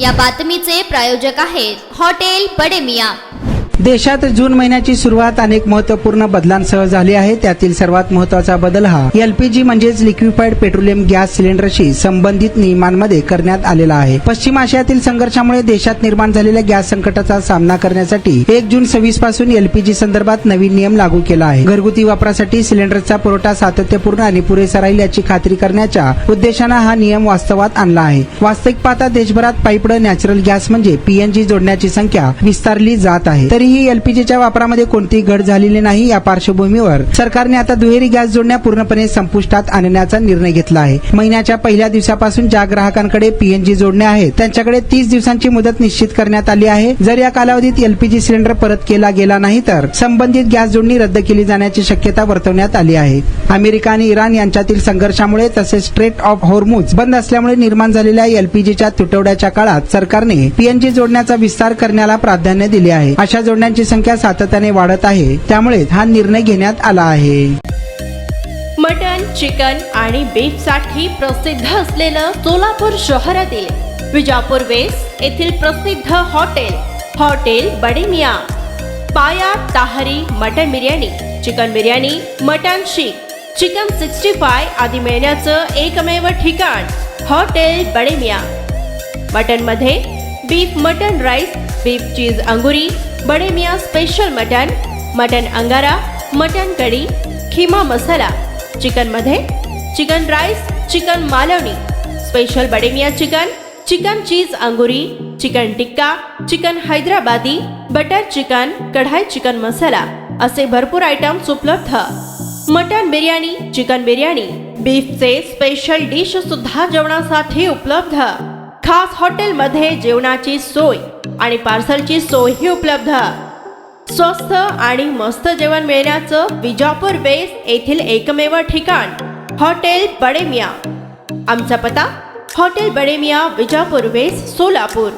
या बातमीचे प्रायोजक आहेत हॉटेल बडे मियां। देशात जून महिन्याची सुरुवात अनेक महत्त्वपूर्ण बदलांसह झाली आहे। त्यातील सर्वात महत्त्वाचा बदल हा एलपीजी म्हणजेच लिक्विफाईड पेट्रोलियम गॅस सिलेंडरशी संबंधित नियमांमध्ये करण्यात आलेला आहे। पश्चिम आशियातील संघर्षामुळे देशात निर्माण झालेल्या गॅस संकटाचा सामना करण्यासाठी 1 जून 26 पासून एलपीजी संदर्भात नवीन नियम लागू केला आहे। घरगुती वापरासाठी सिलेंडरचा पुरवठा सातत्यपूर्ण आणि पुरेसा राहील याची खात्री करण्याच्या उद्देशाने हा नियम वास्तवात आणला आहे। वास्तविक पाहता देशभरात पाईप्ड नॅचरल गॅस म्हणजे पीएनजी जोडण्याची संख्या विस्तारली जात आहे। तरीही एलपीजीच्या वापरामध्ये कोणतीही घट झालेली नाही। या पार्श्वभूमीवर सरकारने आता दुहेरी गॅस जोडण्या पूर्णपणे संपुष्टात आणण्याचा निर्णय घेतला आहे। महिन्याच्या पहिल्या दिवसापासून ज्या ग्राहकांकडे पीएनजी जोडण्या आहेत त्यांच्याकडे 30 दिवसांची मुदत निश्चित करण्यात आली आहे। जर या कालावधीत एलपीजी सिलेंडर परत केला गेला नाही तर संबंधित गॅस जोडणी रद्द केली जाण्याची शक्यता वर्तवण्यात आली आहे। अमेरिका आणि इराण यांच्यातील संघर्षामुळे तसेच स्ट्रेट ऑफ हॉर्मुझ बंद असल्यामुळे निर्माण झालेल्या एलपीजीच्या तुटवड्याच्या काळात सरकारने पीएनजी जोडण्याचा विस्तार करण्याला प्राधान्य दिले आहे। अशा जोडण्यांची संख्या सातत्याने वाढत आहे, त्यामुळे हा निर्णय घेण्यात आला आहे। मटन, चिकन आणि बीफ साठी प्रसिद्ध असलेलं सोलापूर शहरातील विजापूर वेस्ट येथील प्रसिद्ध hotel Bade Miyan. Paya tahari mutton biryani, chicken biryani, mutton seekh, chicken 65 आदी मिळण्याचं एकमेव ठिकाण हॉटेल बडे मियां। मटन मध्ये beef mutton rice, beef cheese angoori, Bade Miyan special mutton angara, mutton kadhi, keema masala. Chicken मध्ये chicken rice, chicken Malvani, special Bade Miyan chicken cheese angoori, chicken tikka, chicken Hyderabadi, butter chicken, kadai chicken masala असे भरपूर आयटम्स उपलब्ध। मटन बिर्याणी, चिकन बिर्याणी, बीफचे स्पेशल डिश सुद्धा जेवणासाठी उपलब्ध। खास हॉटेलमध्ये जेवणाची सोय आणि पार्सलची सोयही उपलब्ध। स्वस्त आणि मस्त जेवण मिळण्याचं विजापूर वेस्ट येथील एकमेव ठिकाण हॉटेल बडे मियां। आमचा पत्ता हॉटेल बडे मियां, विजापूर वेस्ट, सोलापूर।